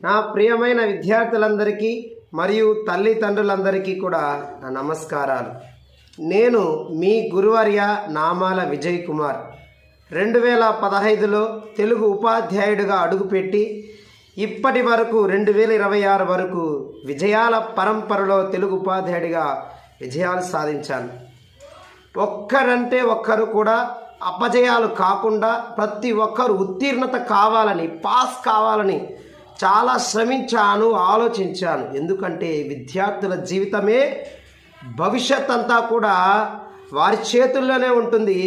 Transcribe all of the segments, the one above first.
నా ప్రియమైన విద్యార్థులందరికీ మరియు తల్లిదండ్రులందరికీ కూడా నా నమస్కారాలు. నేను మీ గురువర్య నామాల విజయ్ కుమార్. 2015లో తెలుగు ఉపాధ్యాయుడిగా అడుగుపెట్టి ఇప్పటి వరకు 2026 వరకు విజయాల పరంపరలో తెలుగు ఉపాధ్యాయుడిగా విజయాలు సాధించాను. ఒక్కరంటే ఒక్కరు కూడా అపజయాలు కాకుండా ప్రతి ఒక్కరు ఉత్తీర్ణత కావాలని, పాస్ కావాలని చాలా శ్రమించాను, ఆలోచించాను. ఎందుకంటే విద్యార్థుల జీవితమే భవిష్యత్ అంతా కూడా వారి చేతుల్లోనే ఉంటుంది,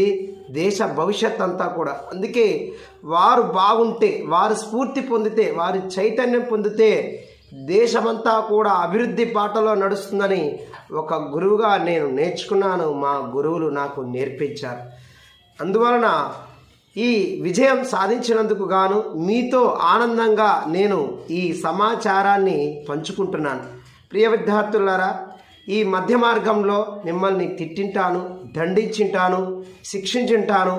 దేశ భవిష్యత్ అంతా కూడా. అందుకే వారు బాగుంటే, వారు స్ఫూర్తి పొందితే, వారి చైతన్యం పొందితే దేశమంతా కూడా అభివృద్ధి బాటలో నడుస్తుందని ఒక గురువుగా నేను నేర్చుకున్నాను. మా గురువులు నాకు నేర్పించారు. అందువలన ఈ విజయం సాధించినందుకు గాను మీతో ఆనందంగా నేను ఈ సమాచారాన్ని పంచుకుంటున్నాను. ప్రియ విద్యార్థులారా, ఈ మధ్య మార్గంలో మిమ్మల్ని తిట్టింటాను, దండించింటాను, శిక్షించుంటాను.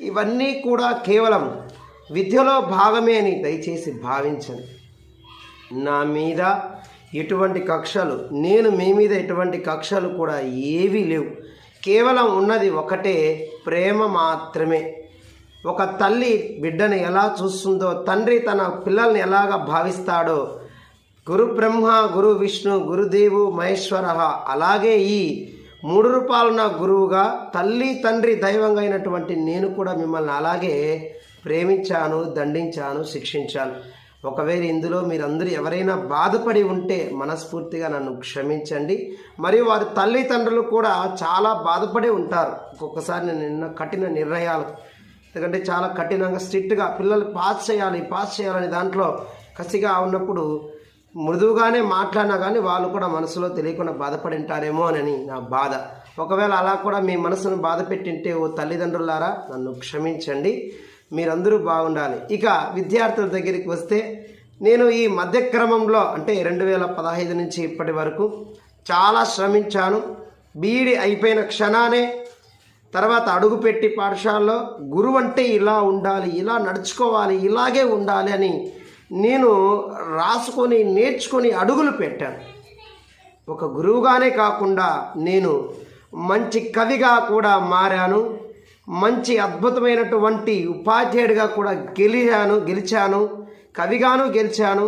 ఇవన్నీ కూడా కేవలం విద్యలో భాగమే అని దయచేసి భావించండి. నా మీద ఎటువంటి కక్షలు, నేను మీ మీద ఎటువంటి కక్షలు కూడా ఏవీ లేవు. కేవలం ఉన్నది ఒకటే, ప్రేమ మాత్రమే. ఒక తల్లి బిడ్డని ఎలా చూస్తుందో, తండ్రి తన పిల్లల్ని ఎలాగ భావిస్తాడో, గురు బ్రహ్మ, గురు విష్ణు, గురుదేవు మహేశ్వర, అలాగే ఈ 3 రూపాలున్న గురువుగా తల్లి తండ్రి దైవంగా అయినటువంటి నేను కూడా మిమ్మల్ని అలాగే ప్రేమించాను, దండించాను, శిక్షించాను. ఒకవేళ ఇందులో మీరందరూ ఎవరైనా బాధపడి ఉంటే మనస్ఫూర్తిగా నన్ను క్షమించండి. మరియు వారి తల్లిదండ్రులు కూడా చాలా బాధపడి ఉంటారు. ఒక్కొక్కసారి నేను కఠిన నిర్ణయాలు, ఎందుకంటే చాలా కఠినంగా స్ట్రిక్ట్గా పిల్లలు పాస్ చేయాలని దాంట్లో కసిగా ఉన్నప్పుడు మృదువుగానే మాట్లాడినా కానీ వాళ్ళు కూడా మనసులో తెలియకుండా బాధపడి ఉంటారేమో అని నా బాధ. ఒకవేళ అలా కూడా మీ మనసును బాధ పెట్టింటే ఓ తల్లిదండ్రులారా నన్ను క్షమించండి. మీరందరూ బాగుండాలి. ఇక విద్యార్థుల దగ్గరికి వస్తే, నేను ఈ మధ్యక్రమంలో అంటే 2015 నుంచి ఇప్పటి వరకు చాలా శ్రమించాను. బీఈడి అయిపోయిన క్షణానే తర్వాత అడుగుపెట్టి పాఠశాలలో గురువు అంటే ఇలా ఉండాలి, ఇలా నడుచుకోవాలి, ఇలాగే ఉండాలి అని నేను రాసుకొని నేర్చుకొని అడుగులు పెట్టాను. ఒక గురువుగానే కాకుండా నేను మంచి కవిగా కూడా మారాను. మంచి అద్భుతమైనటువంటి ఉపాధ్యాయుడిగా కూడా గెలిచాను, కవిగాను గెలిచాను.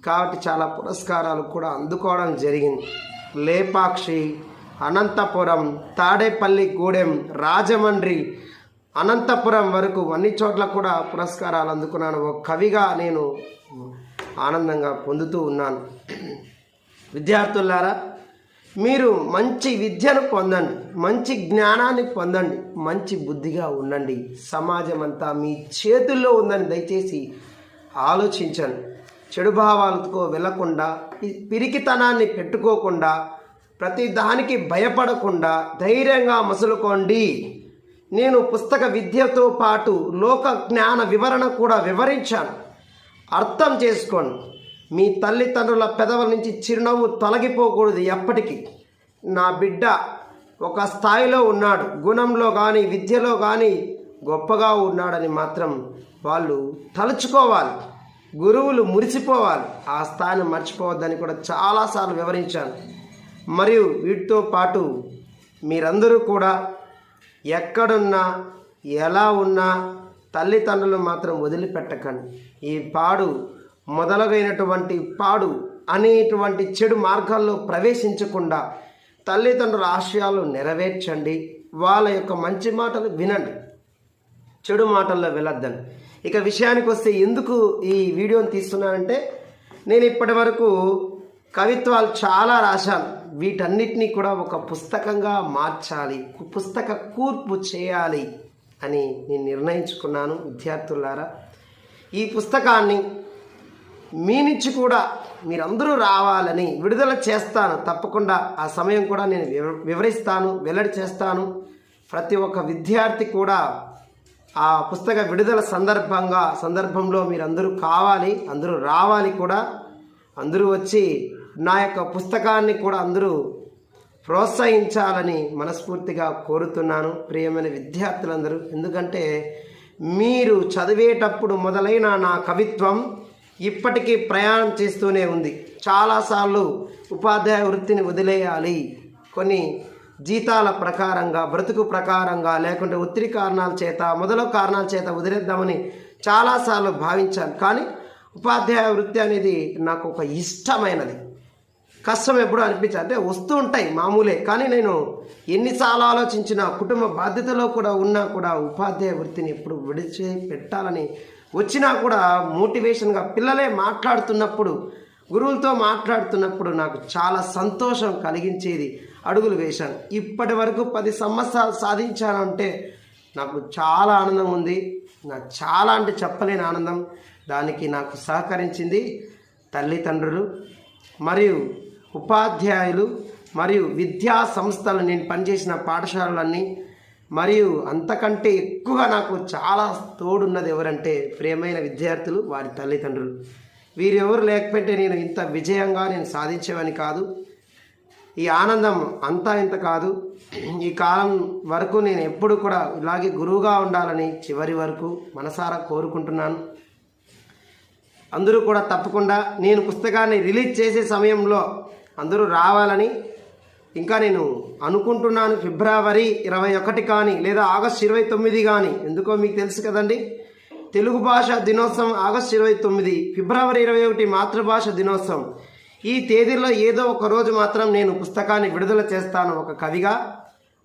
కాబట్టి చాలా పురస్కారాలు కూడా అందుకోవడం జరిగింది. లేపాక్షి, అనంతపురం, తాడేపల్లిగూడెం, రాజమండ్రి, అనంతపురం వరకు అన్ని చోట్ల కూడా పురస్కారాలు అందుకున్నాను. ఒక కవిగా నేను ఆనందంగా పొందుతూ ఉన్నాను. విద్యార్థులారా, మీరు మంచి విద్యను పొందండి, మంచి జ్ఞానాన్ని పొందండి, మంచి బుద్ధిగా ఉండండి. సమాజం అంతా మీ చేతుల్లో ఉందని దయచేసి ఆలోచించండి. చెడు భావాలతో వెళ్లకుండా, పిరికితనాన్ని పెట్టుకోకుండా, ప్రతి దానికి భయపడకుండా ధైర్యంగా మసులుకోండి. నేను పుస్తక విద్యతో పాటు లోక జ్ఞాన వివరణ కూడా వివరించాను. అర్థం చేసుకోండి. మీ తల్లిదండ్రుల పెదవుల నుంచి చిరునవ్వు తొలగిపోకూడదు ఎప్పటికీ. నా బిడ్డ ఒక స్థాయిలో ఉన్నాడు, గుణంలో కానీ విద్యలో కానీ గొప్పగా ఉన్నాడని మాత్రం వాళ్ళు తలుచుకోవాలి. గురువులు మురిసిపోవాలి, ఆ స్థాయిని మర్చిపోవద్దని కూడా చాలాసార్లు వివరించాను. మరియు వీటితో పాటు మీరందరూ కూడా ఎక్కడున్నా, ఎలా ఉన్నా తల్లిదండ్రులు మాత్రం వదిలిపెట్టకండి. ఈ మొదలగైనటువంటి పాడు అనేటువంటి చెడు మార్గాల్లో ప్రవేశించకుండా తల్లిదండ్రుల ఆశయాలు నెరవేర్చండి. వాళ్ళ యొక్క మంచి మాటలు వినండి, చెడు మాటల్లో వెళ్ళొద్దండి. ఇక విషయానికి వస్తే ఎందుకు ఈ వీడియోని తీస్తున్నానంటే, నేను ఇప్పటి వరకు కవిత్వాలు చాలా రాశాను. వీటన్నిటినీ కూడా ఒక పుస్తకంగా మార్చాలి, పుస్తక కూర్పు చేయాలి అని నేను నిర్ణయించుకున్నాను. విద్యార్థులారా, ఈ పుస్తకాన్ని మీ నుంచి కూడా మీరందరూ రావాలని విడుదల చేస్తాను. తప్పకుండా ఆ సమయం కూడా నేను వివరిస్తాను, వెల్లడి చేస్తాను. ప్రతి ఒక్క విద్యార్థి కూడా ఆ పుస్తక విడుదల సందర్భంలో మీరందరూ కావాలి, అందరూ రావాలి కూడా. అందరూ వచ్చి నా యొక్క పుస్తకాన్ని కూడా అందరూ ప్రోత్సహించాలని మనస్ఫూర్తిగా కోరుతున్నాను ప్రియమైన విద్యార్థులందరూ. ఎందుకంటే మీరు చదివేటప్పుడు మొదలైన నా కవిత్వం ఇప్పటికీ ప్రయాణం చేస్తూనే ఉంది. చాలాసార్లు ఉపాధ్యాయ వృత్తిని వదిలేయాలి, కొన్ని జీతాల ప్రకారంగా, బ్రతుకు ప్రకారంగా, లేకుంటే ఒత్తిడి కారణాల చేత, మొదలగు కారణాల చేత వదిలేద్దామని చాలాసార్లు భావించాను. కానీ ఉపాధ్యాయ వృత్తి అనేది నాకు ఒక ఇష్టమైనది. కష్టం ఎప్పుడు అనిపించదు, అంటే వస్తూ ఉంటాయి మామూలే. కానీ నేను ఎన్నిసార్లు ఆలోచించినా, కుటుంబ బాధ్యతలో కూడా ఉన్నా కూడా ఉపాధ్యాయ వృత్తిని ఎప్పుడు విడిచి పెట్టాలని వచ్చినా కూడా మోటివేషన్గా పిల్లలే మాట్లాడుతున్నప్పుడు, గురువులతో మాట్లాడుతున్నప్పుడు నాకు చాలా సంతోషం కలిగించేది. అడుగులు వేశాను. ఇప్పటి వరకు 10 సంవత్సరాలు సాధించానంటే నాకు చాలా ఆనందం ఉంది. నాకు చాలా అంటే చెప్పలేని ఆనందం. దానికి నాకు సహకరించింది తల్లిదండ్రులు మరియు ఉపాధ్యాయులు మరియు విద్యా సంస్థలు, నేను పనిచేసిన పాఠశాలలన్నీ, మరియు అంతకంటే ఎక్కువగా నాకు చాలా తోడున్నది ఎవరంటే ప్రియమైన విద్యార్థులు, వారి తల్లిదండ్రులు. వీరెవరు లేకపోతే నేను ఇంత విజయంగా నేను సాధించేవాని కాదు. ఈ ఆనందం అంతా ఇంత కాదు. ఈ కాలం వరకు నేను ఎప్పుడు కూడా ఇలాగే గురువుగా ఉండాలని చివరి వరకు మనసారా కోరుకుంటున్నాను. అందరూ కూడా తప్పకుండా నేను పుస్తకాన్ని రిలీజ్ చేసే సమయంలో అందరూ రావాలని ఇంకా నేను అనుకుంటున్నాను. ఫిబ్రవరి 21 కానీ లేదా ఆగస్టు 29 కానీ, ఎందుకో మీకు తెలుసు కదండి, తెలుగు భాష దినోత్సవం ఆగస్టు 29, ఫిబ్రవరి 21 మాతృభాష దినోత్సవం. ఈ తేదీలో ఏదో ఒక రోజు మాత్రం నేను పుస్తకాన్ని విడుదల చేస్తాను ఒక కవిగా.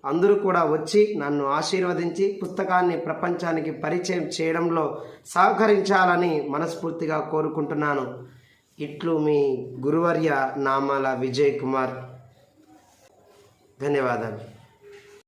అందరూ కూడా వచ్చి నన్ను ఆశీర్వదించి పుస్తకాన్ని ప్రపంచానికి పరిచయం చేయడంలో సహకరించాలని మనస్ఫూర్తిగా కోరుకుంటున్నాను. ఇట్లు మీ గురువర్య నామాల విజయ్ కుమార్. ధన్యవాదాలు.